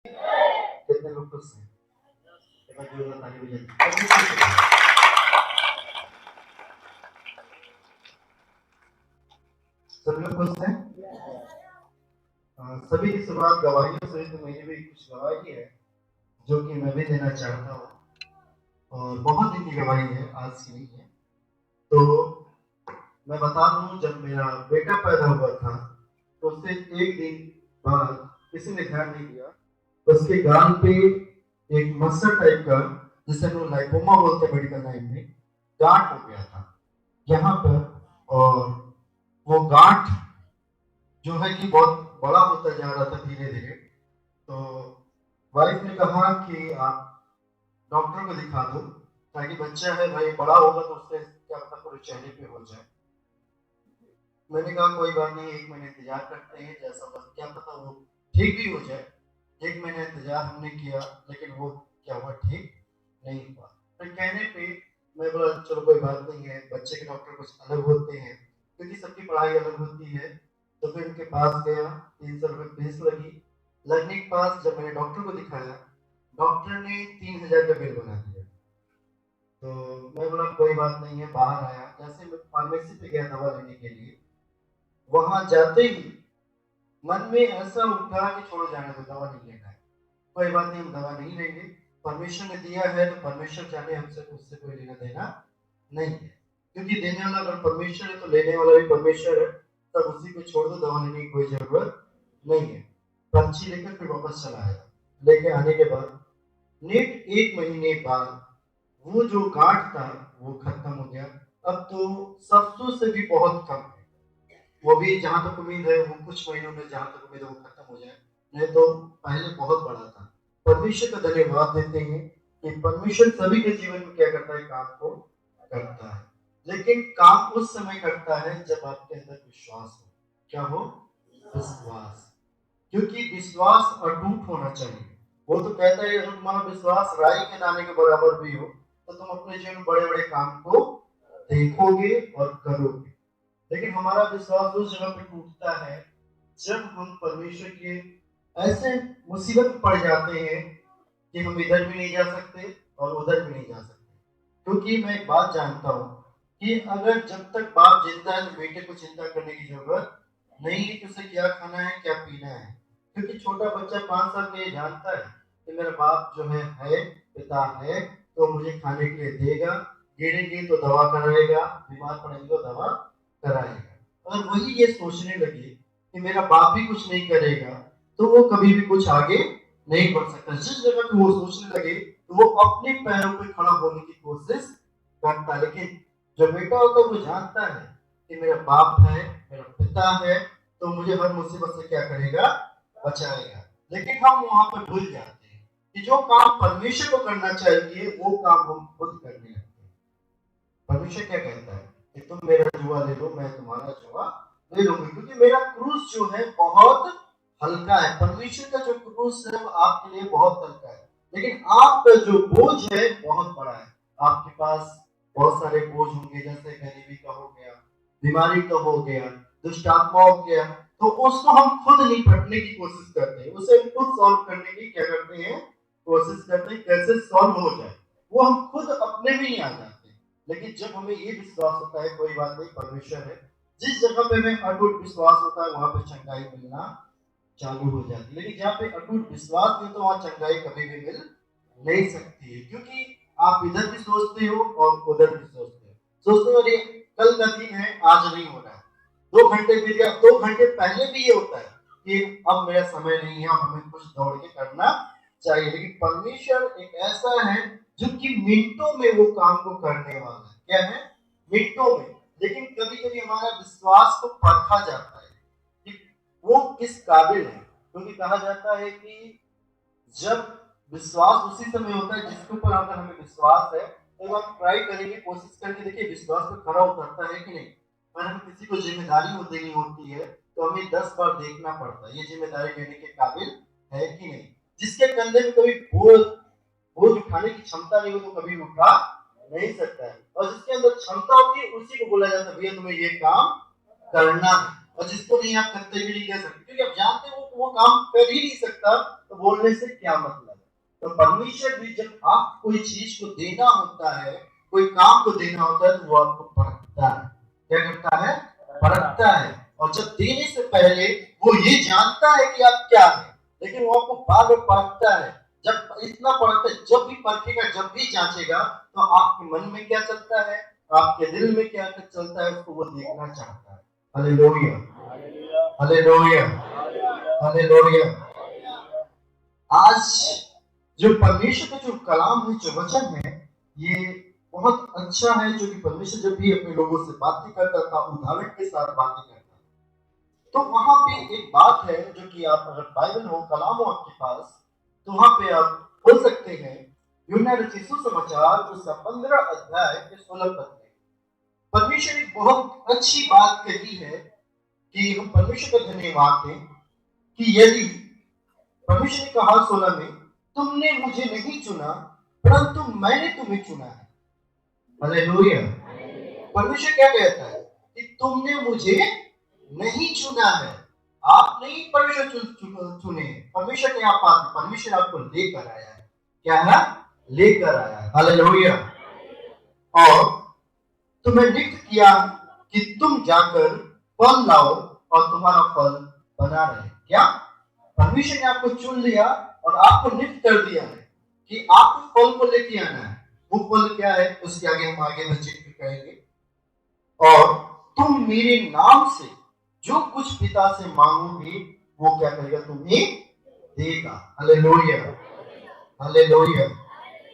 कितने लोग खुश हैं? एक बार जोरदार ताली बजाइए। सब लोग खुश हैं? सभी की शुरुआत गवाहियों से, तो मेरी भी कुछ गवाही है जो कि मैं भी देना चाहता हूँ, और बहुत दिन की गवाही है, आज की नहीं है। तो मैं बता दूं, जब मेरा बेटा पैदा हुआ था तो उससे एक दिन बाद किसी ने ध्यान नहीं दिया, उसके गाल पे एक मस्सर टाइप का, जिसे हम लोग लाइपोमा बोलते हैं मेडिकल लाइन में, गांठ हो गया था यहाँ पर। और वो गांठ जो है कि बहुत बड़ा होता जा रहा था धीरे धीरे। तो वाइफ ने कहा कि आप डॉक्टर को दिखा दो, ताकि बच्चा है भाई बड़ा होगा तो उससे क्या पता पूरे चेहरे पे हो जाए। मैंने कहा कोई बात नहीं, एक महीने इंतजार करते हैं, जैसा होगा क्या पता वो ठीक भी हो जाए। एक महीने इंतजार हमने किया, लेकिन वो क्या हुआ, ठीक नहीं हुआ। फिर कहने पे मैं बोला चलो कोई बात नहीं है, बच्चे के डॉक्टर कुछ अलग होते हैं, क्योंकि सबकी पढ़ाई अलग होती है। तो फिर उनके पास गया, 300 रुपये फीस लगी। लगने के पास जब मैंने डॉक्टर को दिखाया, डॉक्टर ने 3000 का बिल बना दिया। तो मैं बोला कोई बात नहीं है, बाहर आया, जैसे मैं फार्मेसी पे गया दवा लेने के लिए, वहां जाते ही मन में ऐसा उठा कि छोड़ो जाने दो, दवा नहीं लेना है, कोई बात नहीं हम दवा नहीं लेंगे, परमेश्वर ने दिया है तो परमेश्वर जाने, हमसे उससे कोई लेना देना नहीं है। क्योंकि देने वाला अगर परमेश्वर है तो लेने वाला भी परमेश्वर है, तब उसी को छोड़ दो, दवा लेने की कोई जरूरत नहीं है। पर्ची लेकर फिर वापस चला आया। लेके आने के बाद नेट 1 महीने बाद वो जो गांठ था वो खत्म हो गया। अब तो 700 से भी बहुत कम है। वो भी जहां तक उम्मीद है वो कुछ महीनों में, जहां तक उम्मीद है वो खत्म हो जाए, नहीं तो पहले बहुत बड़ा था। परमेश्वर का धन्यवाद देते हैं कि परमेश्वर सभी के जीवन में क्या करता है, काम को करता है। लेकिन काम उस समय करता है जब आपके अंदर विश्वास हो। क्या हो? विश्वास। क्योंकि विश्वास अटूट होना चाहिए। वो तो कहता है अगर तुम्हारा विश्वास राई के दाने के बराबर भी हो तो तुम अपने जीवन में बड़े बड़े काम को देखोगे और करोगे। लेकिन हमारा विश्वास उस जगह पे टूटता है जब हम परमेश्वर के ऐसे मुसीबत में पड़ जाते हैं कि हम इधर भी नहीं जा सकते और उधर भी नहीं जा सकते। क्योंकि मैं एक बात जानता हूँ कि अगर जब तक बाप जिंदा है तो बेटे को चिंता करने की जरूरत नहीं है कि उसे क्या खाना है क्या पीना है। क्योंकि छोटा बच्चा 5 साल में ये जानता है कि मेरा बाप जो है पिता है, तो मुझे खाने के लिए देगा, गिरेंगे तो दवा कराएगा, बीमार पड़ेंगे तो दवा कराएगा। अगर वही ये सोचने लगे कि मेरा बाप भी कुछ नहीं करेगा, तो वो कभी भी कुछ आगे नहीं बढ़ सकता। जिस जगह पे वो सोचने लगे तो वो अपने पैरों पे खड़ा होने की कोशिश करता है। लेकिन जो बेटा होता है वो जानता है कि मेरा बाप है, मेरा पिता है, तो मुझे हर मुसीबत से क्या करेगा, बचाएगा। लेकिन हम वहां पर भूल जाते हैं कि जो काम परमेश्वर को करना चाहिए वो काम हम खुद करने लगते हैं। परमेश्वर क्या कहता है कि तुम मेरा जुआ ले लो, मैं तुम्हारा जुआ ले लूंगी, क्योंकि मेरा क्रूस जो है बहुत हल्का है। परमेश्वर का जो क्रूस है वो आपके लिए बहुत हल्का है, लेकिन आपका जो बोझ है बहुत बड़ा है। आपके पास बहुत सारे बोझ होंगे, जैसे गरीबी का हो गया, बीमारी का हो गया, दुष्ट आत्मा हो गया, तो उसको हम खुद निपटने की कोशिश करते हैं, उसे खुद सॉल्व करने की क्या करते हैं, कोशिश करते हैं, कैसे सॉल्व हो जाए, वो हम खुद अपने में ही आ जाते हैं। लेकिन जब हमें ये विश्वास होता है कोई बात नहीं परमेश्वर है, जिस जगह पे हमें अटूट विश्वास होता है वहां पे चंगाई मिलना चालू हो जाती है। लेकिन जहाँ पे अटूट विश्वास नहीं तो वहां चंगाई कभी भी मिल नहीं सकती है, क्योंकि आप इधर भी सोचते हो और उधर भी सोचते हो। सोचते हो अरे कल का दिन है, आज नहीं हो रहा है, 2 घंटे बीत गया, 2 घंटे पहले भी ये होता है कि अब मेरा समय नहीं है, अब हमें कुछ दौड़ के करना चाहिए। लेकिन परमेश्वर एक ऐसा है जो कि मिनटों में वो काम को करने वाला है। क्या है? मिनटों में। लेकिन कभी कभी हमारा विश्वास को परखा जाता है कि वो किस काबिल है, क्योंकि कहा जाता है कि जब विश्वास उसी समय होता है जिसके ऊपर अगर हमें विश्वास है, तो हम ट्राई करेंगे, कोशिश करके देखिए विश्वास पे खरा उतरता है कि नहीं। अगर हमें किसी को जिम्मेदारी देनी होती है तो हमें 10 बार देखना पड़ता है ये जिम्मेदारी लेने के काबिल है कि नहीं। जिसके कंधे में कभी बोझ बोझ उठाने की क्षमता नहीं हो तो कभी उठा नहीं सकता है, और जिसके अंदर क्षमता होती है उसी को बोला जाता है भैया तुम्हें ये काम करना है। और जिसको नहीं आप करते भी नहीं कह सकते, क्योंकि आप जानते हो वो काम कर ही नहीं सकता, तो बोलने से क्या मतलब है। तो परमेश्वर भी जब आप कोई चीज को देना होता है, कोई काम को देना होता है, तो वो आपको परखता है। क्या करता है? परखता है। और जब देने से पहले वो ये जानता है कि आप क्या है, लेकिन वो आपको बाद में परखता है। जब इतना परखता है, जब भी परखेगा, जब भी जांचेगा, तो आपके मन में क्या चलता है, आपके दिल में क्या चलता है, उसको वो देखना चाहता है। Hallelujah, hallelujah, hallelujah. आज जो परमेश्वर का जो कलाम है, जो वचन है, ये बहुत अच्छा है, जो कि परमेश्वर जब भी अपने लोगों से बातें करता था, उदाहरण के साथ बातें करता था। तो वहां पे एक बात है, जो कि आप अगर बाइबल हो, कलाम हो आपके पास, तो वहां पे आप बोल सकते हैं यूहन्ना रचित सुसमाचार उसका 15 अध्याय के 16 पद में परमेश्वर ने बहुत अच्छी बात कही है कि हम परमेश्वर का धन्यवाद दें कि यदि परमेश्वर ने कहा 16 में, तुमने मुझे नहीं चुना परंतु मैंने तुम्हें चुना है। हालेलुया। परमेश्वर क्या कहता है कि तुमने मुझे नहीं चुना है, आप नहीं परमेश्वर चुने। परमेश्वर के आप परमेश्वर आपको लेकर आया है। क्या है? लेकर आया है। हालेलुया। और तुम्हें नियुक्त किया कि तुम जाकर फल लाओ और तुम्हारा फल बना रहे। क्या? परमेश्वर ने आपको चुन लिया और आपको नियुक्त कर दिया है कि आपको फल को लेके आना है। वो फल क्या है, उसके आगे हम आगे में जिक्र करेंगे। और तुम मेरे नाम से जो कुछ पिता से मांगोगे, वो क्या करेगा? तुम्हें देगा। Hallelujah, hallelujah.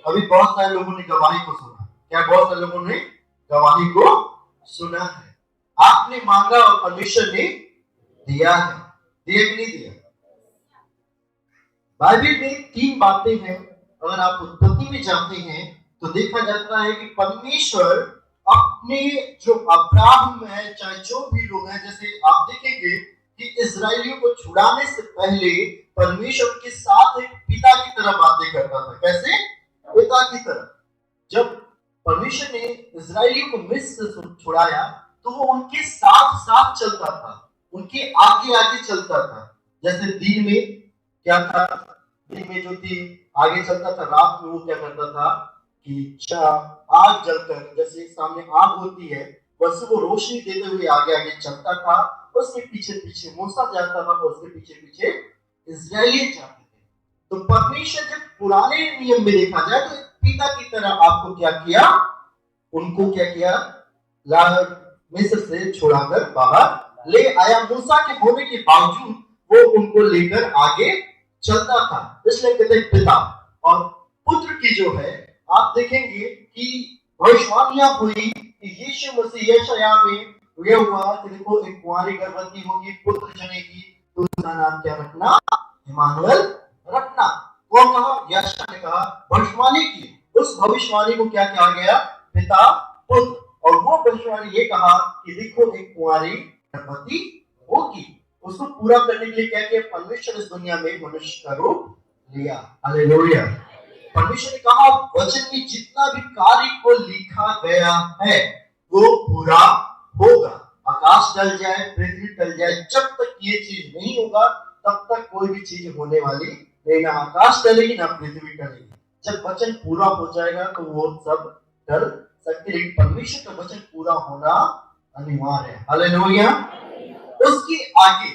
अभी बहुत सारे लोगों ने गवाही को सुना। क्या? बहुत सारे लोगों ने गवाही को सुना है। आपने मांगा और परमेश्वर ने दिया है। दिया कि नहीं दिया? बाइबल में 3 बातें हैं। अगर आप उत्पत्ति में जाते हैं तो देखा जाता है कि परमेश्वर अपने जो अब्राहम है, चाहे जो भी लोग हैं, जैसे आप देखेंगे कि इजरायलियों को छुड़ाने से पहले परमेश्वर के साथ एक पिता की तरह बातें करता था। कैसे? पिता की तरह। जब परमेश्वर ने इजरायलियों को मिस्र से छुड़ाया, तो वो उनके साथ साथ चलता था, उनके आगे आगे चलता था। जैसे दिन में क्या था, दिन में जो थी आगे चलता था, रात में वो क्या करता था कि आग जलकर, जैसे सामने आग होती है, वैसे वो रोशनी देते हुए आगे आगे चलता था। उसके पीछे पीछे मूसा जाता था, उसके पीछे पीछे इजराइली जाते थे। तो परमेश्वर जब पुराने नियम में देखा जाए तो पिता की तरह आपको क्या किया, उनको क्या किया, मिस्र से छुड़ाकर बाहर ले आया। मूसा के होने के बावजूद वो उनको लेकर आगे चलता था, इसलिए कहते पिता। और पुत्र की जो है, आप देखेंगे कि भविष्यवाणियां हुई कि यीशु मसीह यशाया में यह हुआ कि देखो एक कुंवारी गर्भवती होगी, पुत्र जनेगी, तो उसका नाम क्या रखना? इमानुएल रखना। कौन कहा? यशाया ने कहा, भविष्यवाणी की। उस भविष्यवाणी को क्या कहा गया? पिता पुत्र। और वो भविष्यवाणी ये कहा कि देखो एक कुंवारी गर्भवती होगी। उसको पूरा करने के लिए क्या किया? परमेश्वर इस दुनिया में मनुष्य का रूप लिया। हालेलुया। परमेश्वर ने कहा वचन में जितना भी कार्य को लिखा गया है वो पूरा होगा। आकाश टल जाए, पृथ्वी टल जाए, जब तक ये चीज नहीं होगा तब तक कोई भी चीज होने वाली नहीं। ना आकाश टलेगी ना पृथ्वी टलेगी। जब वचन पूरा हो जाएगा तो वो सब टल सकते, लेकिन परमेश्वर का वचन पूरा होना अनिवार्य है। हालेलुया। उसके आगे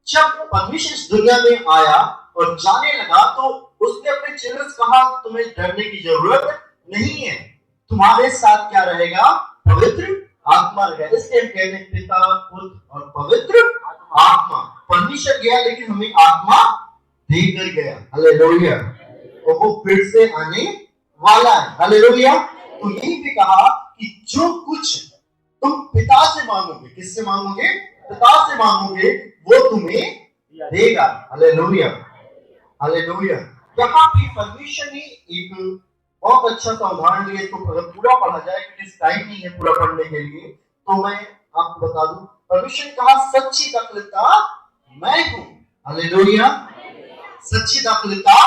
जब परमेश्वर इस दुनिया में आया और जाने लगा, तो उसने अपने चेलों से कहा तुम्हें डरने की जरूरत नहीं है, तुम्हारे साथ क्या रहेगा? पवित्र आत्मा रहेगा। इसलिए हम कहते हैं पिता पुत्र और पवित्र आत्मा। परमेश्वर गया लेकिन हमें आत्मा देकर गया। हालेलुया। और वो फिर से आने वाला है। हालेलुया। तो यही भी कहा कि जो कुछ तुम पिता से मांगोगे, किससे मांगोगे? पिता से मांगोगे, वो तुम्हें देगा। Hallelujah, hallelujah. यहाँ भी परमेश्वर ने एक बहुत अच्छा सा उदाहरण दिया। इसको अगर पूरा पढ़ा जाए, क्योंकि टाइम नहीं है पूरा पढ़ने के लिए, तो मैं आपको बता दूं। परमेश्वर ने कहा सच्ची दाखलता मैं हूं। हालेलुया। सच्ची दाखलता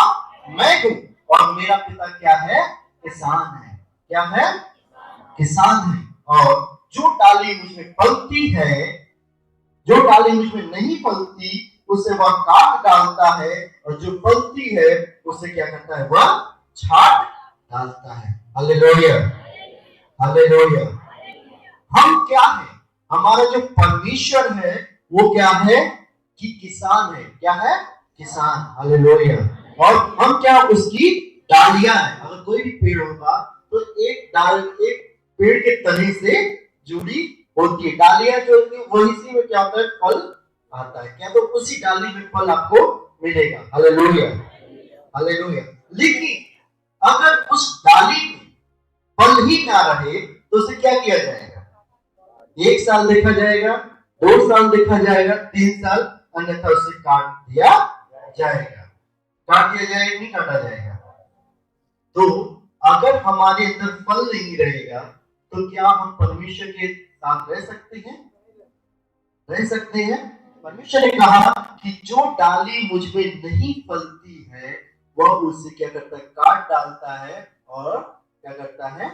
मैं हूं और मेरा पिता क्या है? किसान है। क्या है? किसान है। और जो डाली मुझमें फलती है, जो डाली मुझ में नहीं फलती उसे वह काट डालता है, और जो फलती है उसे क्या करता है, वह छांट डालता है। Hallelujah, hallelujah. हम क्या है, हमारा जो परमेश्वर है वो क्या है कि किसान है। क्या है? किसान। हालेलुया। और हम क्या, उसकी डालियां हैं। अगर कोई भी पेड़ होगा तो एक डाल एक पेड़ के तने से जुड़ी होती है। डालियां जो होती है वही सी में क्या होता है, फल आता है। क्या? तो उसी डाली में फल आपको मिलेगा। Hallelujah, hallelujah. लेकिन अगर उस डाली में फल ही ना रहे तो उसे क्या किया जाएगा? 1 साल देखा जाएगा, 2 साल देखा जाएगा, 3 साल, अन्यथा उसे काट दिया जाएगा। काट दिया जाएगा, नहीं काटा जाएगा। तो अगर हमारे अंदर फल नहीं रहेगा तो क्या हम परमेश्वर के साथ रह सकते हैं? रह सकते हैं। परमेश्वर ने कहा कि जो डाली मुझ में नहीं फलती है वह उसे क्या करता है, काट डालता है, और क्या करता है,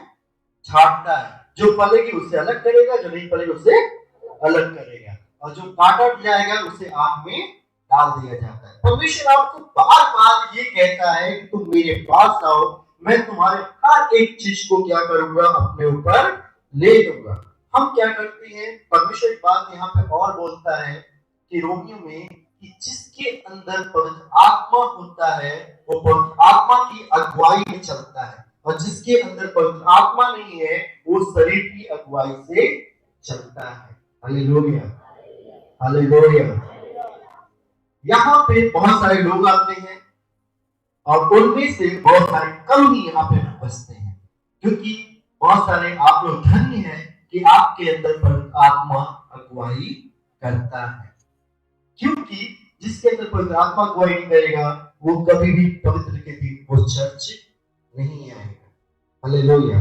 छांटता है। जो फलेगी उसे अलग करेगा, जो नहीं फलेगी उसे अलग करेगा, और जो काटा जाएगा उसे आग में डाल दिया जाता है। परमेश्वर आपको बार बार ये कहता है कि तुम मेरे पास आओ, मैं तुम्हारे हर एक चीज को क्या करूंगा, अपने ऊपर ले लूंगा। हम क्या करते हैं, परमेश्वर एक बात यहाँ पे और बोलता है कि रोमियो में, कि जिसके अंदर पवित्र आत्मा होता है वो पवित्र आत्मा की अगुवाई में चलता है, और जिसके अंदर पवित्र आत्मा नहीं है वो शरीर की अगुवाई से चलता है। Hallelujah, hallelujah. यहाँ पे बहुत सारे लोग आते हैं और उनमें से बहुत सारे कम ही यहाँ पे बसते हैं, क्योंकि बहुत सारे आप लोग धन्य हैं कि आपके अंदर पवित्र आत्मा अगुवाई करता है। क्योंकि जिसके अंदर पवित्र आत्मा अगुवाई नहीं करेगा वो कभी भी पवित्र के दिन वो चर्च नहीं आएगा। हालेलुया।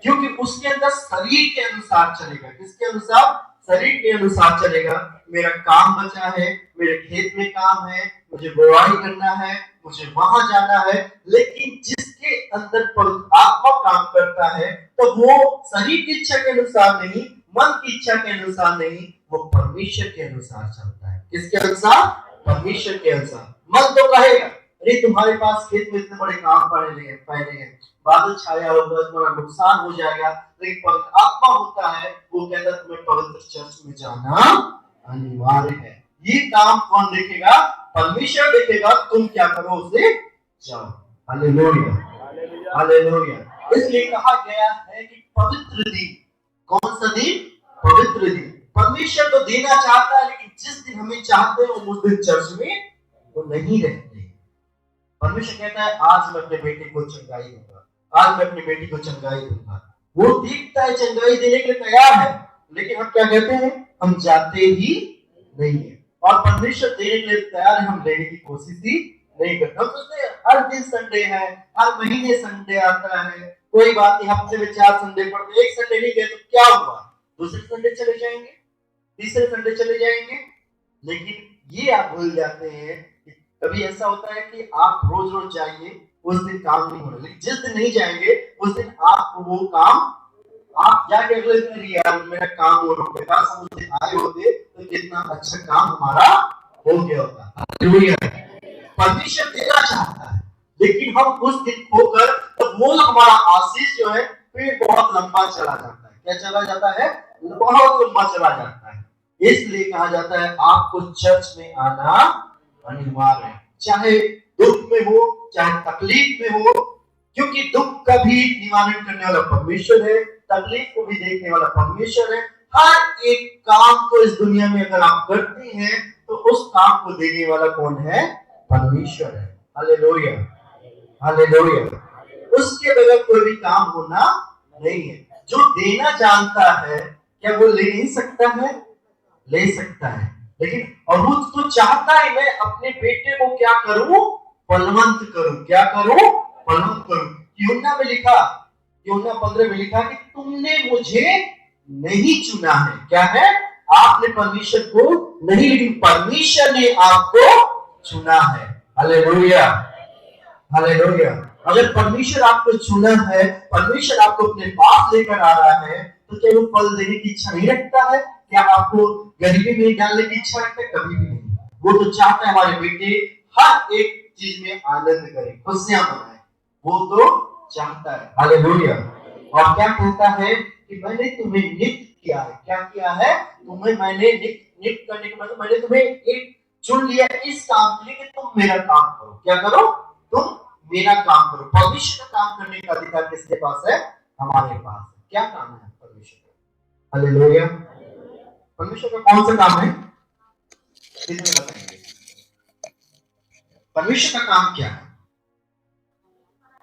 क्योंकि उसके अंदर शरीर के अनुसार चलेगा। किसके अनुसार? शरीर के अनुसार चलेगा। मेरा काम बचा है, मेरे खेत में काम है, मुझे बुराई करना है, मुझे वहां जाना है। लेकिन जिसके अंदर पवित्र आत्मा काम करता है तो वो शरीर की इच्छा के अनुसार नहीं, मन की इच्छा के अनुसार नहीं, वो परमेश्वर के अनुसार चलता है। किसके अनुसार? परमेश्वर के अनुसार। मन तो कहेगा अरे तुम्हारे पास खेत में इतने बड़े काम पड़े हैं, बादल छाया होगा, तुम्हारा नुकसान हो जाएगा। लेकिन पवित्र आत्मा होता है वो कहता है तुम्हें पवित्र चर्च में जाना अनिवार्य है। ये काम कौन देखेगा? परमेश्वर देखेगा। तुम क्या करो, उसे जाओ। Hallelujah, hallelujah. इसलिए कहा गया है कि पवित्र दिन। कौन सा दिन? पवित्र दिन। परमेश्वर तो देना चाहता है, लेकिन जिस दिन हमें चाहते हैं उस दिन चर्च में वो नहीं रहते। परमेश्वर कहता है आज मैं अपने बेटे को चंगाई दूंगा, आज मैं अपनी बेटी को चंगाई दूंगा। वो दिखता है चंगाई देने के लिए तैयार है, लेकिन हम क्या कहते हैं? हम जाते ही नहीं है। और परमेश्वर देने के लिए तैयार है, हम लेने की कोशिश ही नहीं करते। हम सोचते हैं हर दिन संडे है, हर महीने संडे आता है, कोई बात नहीं, हफ्ते में 4 संडे पड़ते, एक संडे नहीं गए तो क्या हुआ, दूसरे संडे चले जाएंगे, तीसरे संडे चले जाएंगे। लेकिन ये आप भूल जाते हैं कि कभी ऐसा होता है कि आप रोज रोज जाइए, उस दिन काम नहीं होना, लेकिन जिस दिन नहीं जाएंगे उस दिन आप वो काम आप जाके अगले दिन यार मेरा काम हो रहा है, काश हम उस दिन आए होते तो कितना अच्छा काम हमारा हो गया होता। हालेलुया। परमेश्वर देना चाहता है, लेकिन हम उस दिन खोकर तो वो हमारा आशीष जो है फिर बहुत लंबा चला जाता है। क्या चला जाता है? बहुत लंबा चला जाता है। इसलिए कहा जाता है आपको चर्च में आना अनिवार्य है, चाहे दुख में हो चाहे तकलीफ में हो, क्योंकि दुख का भी निवारण करने वाला परमेश्वर है, तकलीफ को भी देखने वाला परमेश्वर है। हर एक काम को इस दुनिया में अगर आप करते हैं तो उस काम को देने वाला कौन है? परमेश्वर है। Hallelujah, hallelujah. उसके बगैर कोई भी काम होना नहीं है। जो देना जानता है क्या वो ले नहीं सकता है? ले सकता है। लेकिन और वो तो चाहता है मैं अपने बेटे को क्या करूं? बलवंत करूं। क्या करूं? बलवंत करूं। यूहन्ना में लिखा, यूहन्ना 15 में लिखा कि तुमने मुझे नहीं चुना है। क्या है? आपने परमेश्वर को नहीं, लेकिन परमेश्वर ने आपको चुना है। Hallelujah, hallelujah. अगर परमेश्वर आपको चुना है, परमेश्वर आपको अपने पास लेकर आ रहा है, तो क्या वो फल देने की इच्छा नहीं रखता है? क्या आपको गरीबी में डालने की इच्छा रखता है? कभी भी नहीं। वो तो चाहता है हमारे बेटे हर एक चीज में आनंद करें, खुशियां मनाएं, वो तो चाहता है। हालेलुया। और क्या कहता है कि मैंने तुम्हें नियुक्त किया है। क्या किया है? तुम्हें मैंने नियुक्त करने के मतलब मैंने तुम्हें एक चुन लिया इस काम के लिए कि तुम मेरा काम करो। क्या करो? तुम मेरा काम करो। परमेश्वर का काम करने का अधिकार किसके पास है? हमारे पास। क्या काम है परमेश्वर का? हालेलुया। परमेश्वर का कौन सा काम है? कितने बताएंगे परमेश्वर का काम क्या है?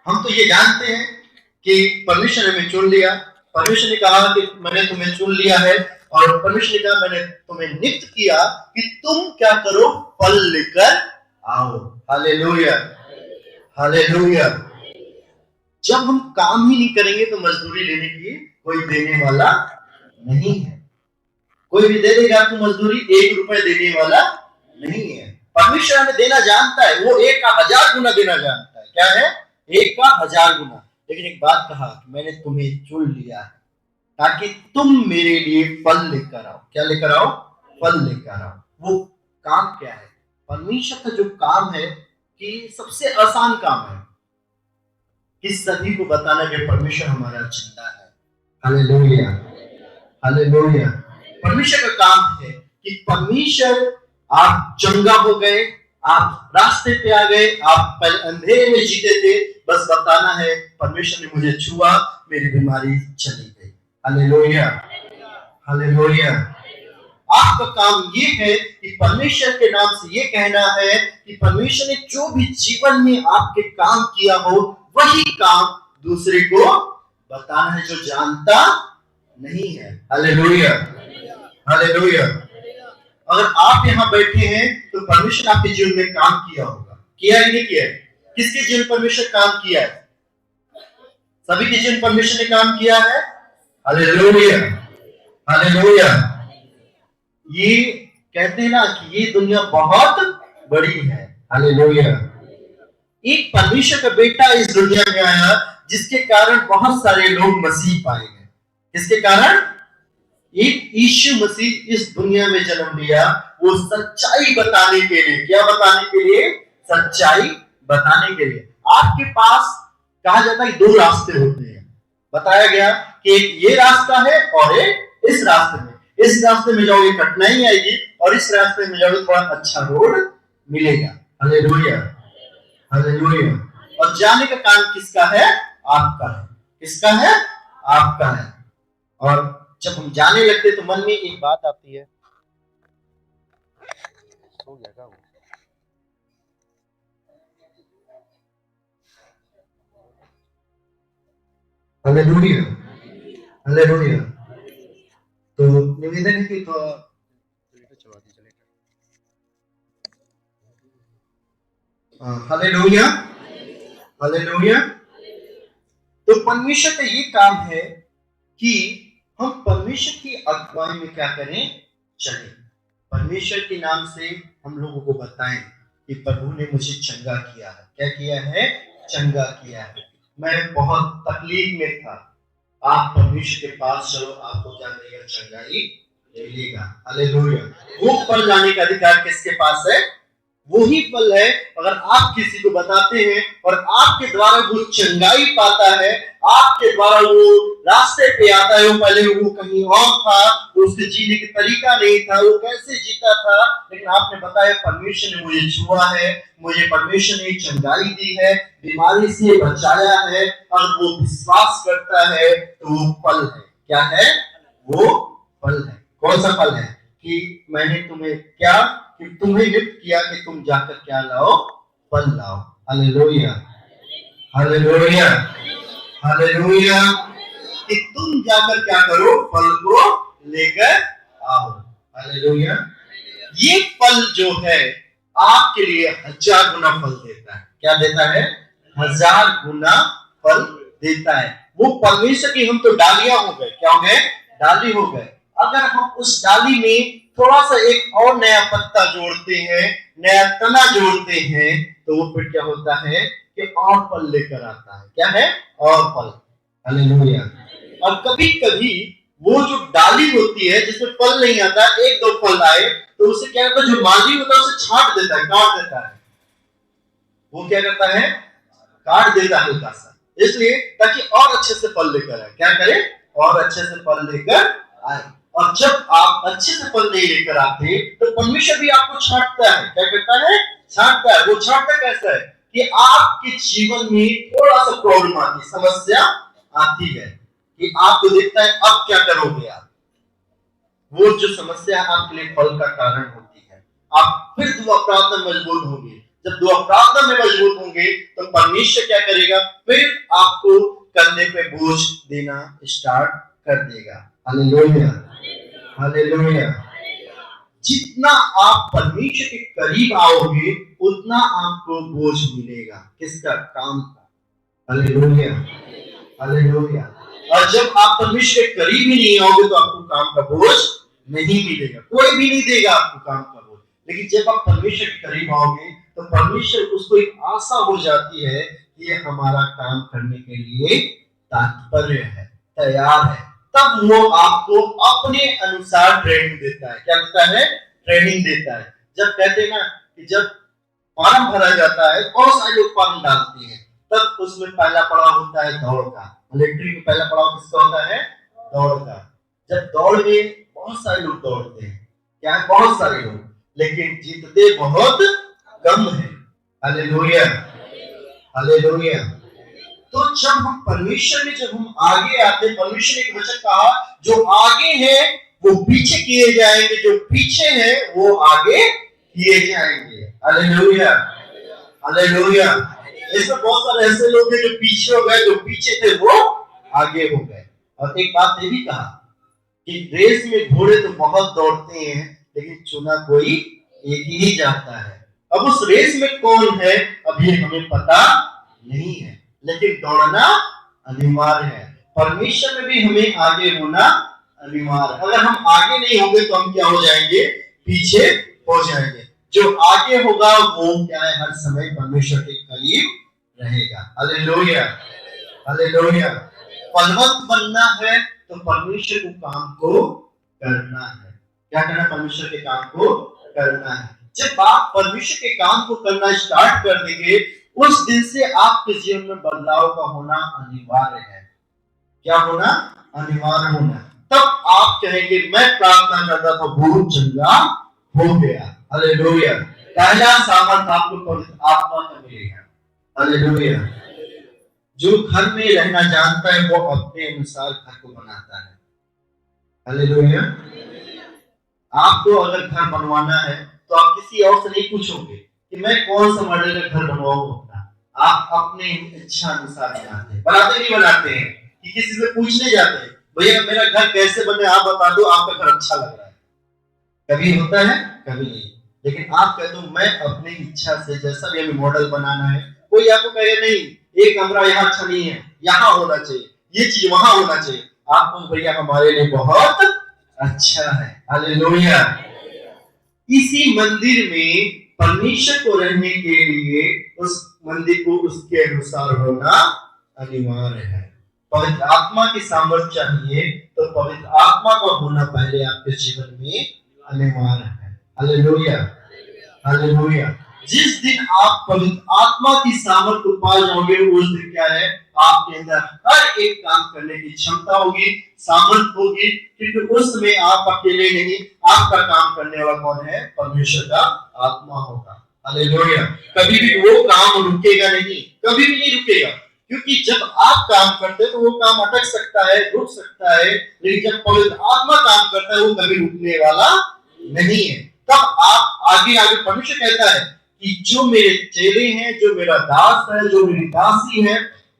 हम तो ये जानते हैं कि परमेश्वर ने हमें चुन लिया। परमेश्वर ने कहा कि मैंने तुम्हें चुन लिया है, और परमेश्वर ने कहा मैंने तुम्हें नियुक्त किया कि तुम क्या करो? फल लेकर आओ। Hallelujah, hallelujah. जब हम काम ही नहीं करेंगे तो मजदूरी लेने की कोई देने वाला नहीं है। कोई भी दे देगा तो मजदूरी 1 रुपए देने वाला नहीं है। परमेश्वर हमें देना जानता है, वो 1 का 1000 गुना देना जानता है। क्या है? 1 का 1000 गुना। लेकिन एक बात कहा कि मैंने तुम्हें चुन लिया है ताकि तुम मेरे लिए फल लेकर आओ। क्या लेकर आओ? फल लेकर आओ। वो काम क्या है? परमेश्वर का जो काम है कि सबसे आसान काम है कि सभी को बताना कि परमेश्वर हमारा जिंदा है। Hallelujah, hallelujah. परमेश्वर का काम है कि परमेश्वर, आप चंगा हो गए, आप रास्ते पे आ गए, आप पहले अंधेरे में जीते थे, बस बताना है परमेश्वर ने मुझे छुआ, मेरी बीमारी चली गई। Hallelujah, hallelujah. आपका काम ये है कि परमेश्वर के नाम से ये कहना है कि परमेश्वर ने जो भी जीवन में आपके काम किया हो वही काम दूसरे को बताना है जो जानता नहीं है। Hallelujah, hallelujah. अगर आप यहाँ बैठे हैं तो परमेश्वर आपके जीवन में काम किया होगा। किया है नहीं किया है? किसके जीवन परमेश्वर काम किया है? सभी के जीवन परमेश्वर ने काम किया है। Hallelujah, hallelujah. ये कहते हैं ना कि ये दुनिया बहुत बड़ी है। हालेलुया। एक परमेश्वर का बेटा इस दुनिया में आया जिसके कारण बहुत सारे लोग मसीह पाए गए। किसके कारण? एक यीशु मसीह इस दुनिया में जन्म लिया, वो सच्चाई बताने के लिए। क्या बताने के लिए? सच्चाई बताने के लिए। आपके पास कहा जाता है 2 रास्ते होते हैं। बताया गया कि एक ये रास्ता है और एक इस रास्ते में। इस रास्ते में जाओगे कठिनाई आएगी, और इस रास्ते में जाओगे थोड़ा अच्छा रोड मिलेगा। Hallelujah, hallelujah. और जाने का काम किसका है? आपका है। किसका है? आपका है। और जब हम जाने लगते तो मन में एक बात आती है, सो गया क्या? Hallelujah, hallelujah. तो निवेदन है कि तो चला दी चलेगा। Hallelujah, hallelujah. तो परमेश्वर का ये काम है कि हम परमेश्वर की अगुवाई में क्या करें? चलें। परमेश्वर के नाम से हम लोगों को बताएं कि प्रभु ने मुझे चंगा किया है। क्या किया है? चंगा किया है। मैं बहुत तकलीफ में था। आप परमेश्वर के पास चलो, आपको क्या मिलेगा? चंगाई मिलेगा। हालेलुया। वो फल लाने का अधिकार किसके पास है? वही फल है। अगर आप किसी को बताते हैं और आपके द्वारा वो चंगाई पाता है, आपके द्वारा वो रास्ते पे आता है, वो पहले वो कहीं और था, उसके जीने का तरीका नहीं था, वो कैसे जीता था, लेकिन आपने बताया परमेश्वर ने मुझे छुआ है, मुझे परमेश्वर ने चंगाई दी है, बीमारी से बचाया है, और वो विश्वास करता है तो वो फल है। क्या है? वो फल है। कौन सा फल है? कि मैंने तुम्हें क्या, कि तुम्हें नियुक्त किया कि तुम जाकर क्या लाओ? फल लाओ। Hallelujah, hallelujah, hallelujah. कि तुम जाकर क्या करो? फल को लेकर आओ। हालेलुया। ये फल जो है आपके लिए 1000 गुना फल देता है। क्या देता है? 1000 गुना फल देता है। वो परमेश्वर की हम तो डालियां हो गए। क्या हो गए? डाली हो गए। अगर हम उस डाली में थोड़ा सा एक और नया पत्ता जोड़ते हैं, नया तना जोड़ते हैं, तो वो फिर क्या होता है कि और फल लेकर आता है। क्या है? और फल। हालेलुया। और कभी कभी वो जो डाली होती है जिसमें फल नहीं आता, एक दो फल आए तो उसे क्या करता है, जो माली होता है उसे छांट देता है, काट देता है। वो क्या करता है, काट देता है हल्का सा, इसलिए ताकि और अच्छे से फल लेकर आए। क्या करे, और अच्छे से फल लेकर आए। और जब आप अच्छे से फल नहीं लेकर आते तो परमेश्वर भी आपको छांटता है। क्या करता है, छांटता है। वो छांटता कैसा है कि आपके जीवन में थोड़ा सा प्रॉब्लम आती, समस्या आती है, कि आपको देखता है अब क्या करोगे आप। वो जो समस्या आपके लिए फल का कारण होती है। आप फिर दुआ प्रार्थना मजबूत होंगे। जब दुआ प्रार्थना में मजबूत होंगे तो परमेश्वर क्या करेगा, फिर आपको कंधे पे बोझ देना स्टार्ट कर देगा। Hallelujah, hallelujah. जितना आप परमेश्वर के करीब आओगे उतना आपको बोझ मिलेगा। किसका, काम का। Hallelujah, hallelujah. और जब आप परमेश्वर के करीब ही नहीं आओगे तो आपको काम का बोझ नहीं मिलेगा, कोई भी नहीं देगा आपको काम का बोझ। लेकिन जब आप परमेश्वर के करीब आओगे तो परमेश्वर, उसको एक आशा हो जाती है कि ये हमारा काम करने के लिए तात्पर्य है, तैयार है। तब वो आपको अपने अनुसार ट्रेनिंग देता है। क्या देता है, ट्रेनिंग देता है। जब कहते हैं ना कि जब फॉर्म भरा जाता है, बहुत सारे लोग फॉर्म डालते हैं, तब उसमें पहला पड़ाव होता है दौड़ का। मिलिट्री में पहला पड़ाव किसका होता है, दौड़ का। जब दौड़ में बहुत सारे लोग दौड़ते हैं, क्या है, बहुत सारे लोग, लेकिन जीतते बहुत कम है। Hallelujah, hallelujah. तो जब हम परमेश्वर में, जब हम आगे आते, परमेश्वर ने एक वचन कहा, जो आगे है वो पीछे किए जाएंगे, जो पीछे है वो आगे किए जाएंगे। Hallelujah, hallelujah. इसमें बहुत सारे ऐसे लोग हैं जो पीछे हो गए, जो पीछे थे वो आगे हो गए। और एक बात ये भी कहा कि रेस में घोड़े तो बहुत दौड़ते हैं, लेकिन चुना कोई एक ही जाता है। अब उस रेस में कौन है अभी हमें पता नहीं है, लेकिन दौड़ना अनिवार्य है। परमेश्वर में भी हमें आगे होना अनिवार्य है। अगर हम आगे नहीं होंगे तो हम क्या हो जाएंगे, पीछे हो जाएंगे। जो आगे होगा वो क्या है, हर समय परमेश्वर के करीब रहेगा। Hallelujah, hallelujah. फलवंत बनना है तो परमेश्वर के काम को करना है। क्या करना, परमेश्वर के काम को करना है। जब आप परमेश्वर के काम को करना स्टार्ट कर देंगे, उस दिन से आपके जीवन में बदलाव का होना अनिवार्य है। क्या होना, अनिवार्य होना। तब आप कहेंगे, मैं प्रार्थना करता था बहुत चंगा हो गया। हालेलुया। पहला सामर्थ आपको पवित्र आत्मा का मिलेगा। हालेलुया। जो घर में रहना जानता है वो अपने अनुसार घर को बनाता है। हालेलुया। आपको अगर घर बनवाना है तो आप किसी और से नहीं पूछोगे कि मैं कौन सा मॉडल का घर बनवाऊं अपना। आप अपने इच्छा अनुसार बनाते हैं। बनाते नहीं बनाते हैं कि किसी से पूछने जाते हैं, भैया मेरा घर कैसे बने, आप बता दो, आपका घर अच्छा लग रहा है। कभी होता है, कभी नहीं। लेकिन आप कह दो मैं अपनी इच्छा से जैसा भी हमें मॉडल बनाना है, कोई आपको कहे नहीं एक कमरा यहाँ अच्छा नहीं है, यहाँ होना चाहिए, ये चीज वहां होना चाहिए। आप भैया हमारे लिए बहुत अच्छा है। हालेलुया। इसी मंदिर में परमेश्वर को रहने के लिए उस मंदिर को उसके अनुसार होना अनिवार्य है। पवित्र आत्मा की सामर्थ्य चाहिए तो पवित्र आत्मा का होना पहले आपके जीवन में अनिवार्य है। Hallelujah, hallelujah. जिस दिन आप पवित्र आत्मा की सामर्थ्य को पा जाओगे, उस दिन क्या है, आपके अंदर हर एक काम करने की क्षमता होगी, सामर्थ्य होगी, क्योंकि उस समय आप अकेले नहीं, आपका काम करने वाला कौन है, परमेश्वर का आत्मा होगा। हालेलुया। कभी भी वो काम रुकेगा नहीं, कभी भी नहीं रुकेगा, क्योंकि जब आप काम करते हैं तो वो काम अटक सकता है, रुक सकता है, लेकिन जब पवित्र आत्मा काम करता है वो कभी रुकने वाला नहीं है। तब आप आगे आगे, परमेश्वर कहता है कि जो मेरे चेले हैं, जो मेरा दास है, जो मेरी दासी है,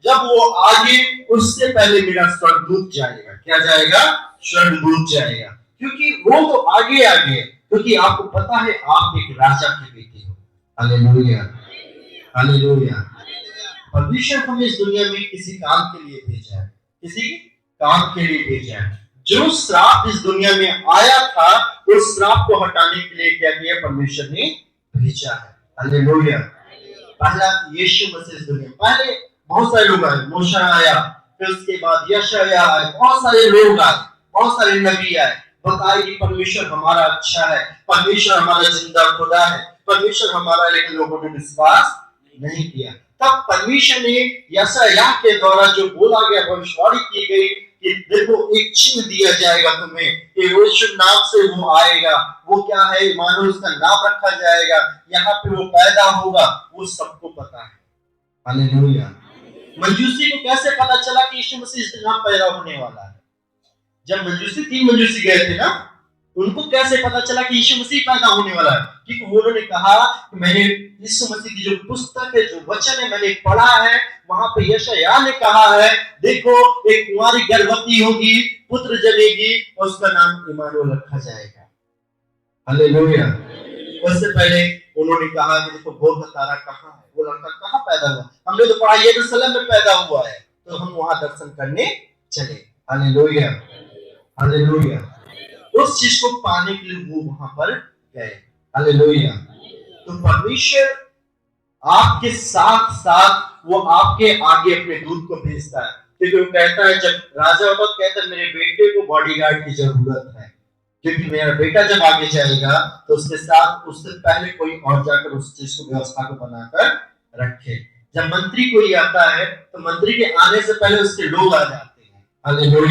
जब वो आगे, उससे पहले मेरा स्वर्गदूत जाएगा। क्या जाएगा, स्वर्गदूत जाएगा, क्योंकि वो तो आगे आगे है, क्योंकि आपको पता है आप एक राजा के बेटे हो। Hallelujah, hallelujah. परमेश्वर हमें इस दुनिया में किसी काम के लिए भेजा है, किसी काम के लिए भेजा है। जो श्राप इस दुनिया में आया था, उस श्राप को हटाने के लिए क्या किया, परमेश्वर ने भेजा है। हालेलुया। पहला यीशु मसीह इस दुनिया, पहले बहुत सारे लोग आए, मूसा आया, फिर उसके बाद यशायाह आए, बहुत सारे लोग आए, बहुत सारे नबी आए, बताए कि परमेश्वर हमारा अच्छा है, परमेश्वर हमारा जिंदा खुदा है, परमेश्वर हमारा, लेकिन लोगों ने विश्वास नहीं किया। तब परमेश्वर ने यशायाह के द्वारा जो बोला गया, भविष्यवाणी की गई कि देखो एक चिन्ह दिया जाएगा तुम्हें, यीशु नाम से वो आएगा, वो क्या है, मानो उसका नाम रखा जाएगा, यहाँ पे वो पैदा होगा, वो सबको पता है। हालेलुया। मजूसी को कैसे पता चला कि यीशु मसीह इस दिन पैदा होने वाला है? जब मजूसी, 3 मजूसी गए थे ना, उनको कैसे पता चला कि यीशु मसीह पैदा होने वाला है? क्योंकि उन्होंने कहा कि मैंने यीशु मसीह की जो पुस्तक है, जो वचन है, मैंने पढ़ा है, वहां पे यशायाह ने कहा है, देखो एक कुंवारी गर्भवती होगी, पुत्र जनेगी और उसका नाम इमानुएल रखा जाएगा। हालेलुया। उससे पहले उन्होंने कहा कि देखो भोर का तारा कहाँ है, वो लड़का कहाँ पैदा हुआ, हमने तो पढ़ा यरूशलेम में पैदा हुआ है, तो हम वहां दर्शन करने चले। Hallelujah, hallelujah. उस चीज को पाने के लिए वो वहां पर गए। हालेलुया। तो परमेश्वर आपके साथ साथ वो आपके आगे अपने दूत को भेजता है, क्योंकि वो कहता है, जब राजा होता है कहता है मेरे बेटे को बॉडीगार्ड की जरूरत है, क्योंकि मेरा बेटा जब आगे जाएगा तो उसके साथ, उससे पहले कोई और जाकर उस चीज को, व्यवस्था को बनाकर रखे। जब मंत्री कोई आता है तो मंत्री के आने से पहले उसके लोग आ जाते हैं। हालेलुया।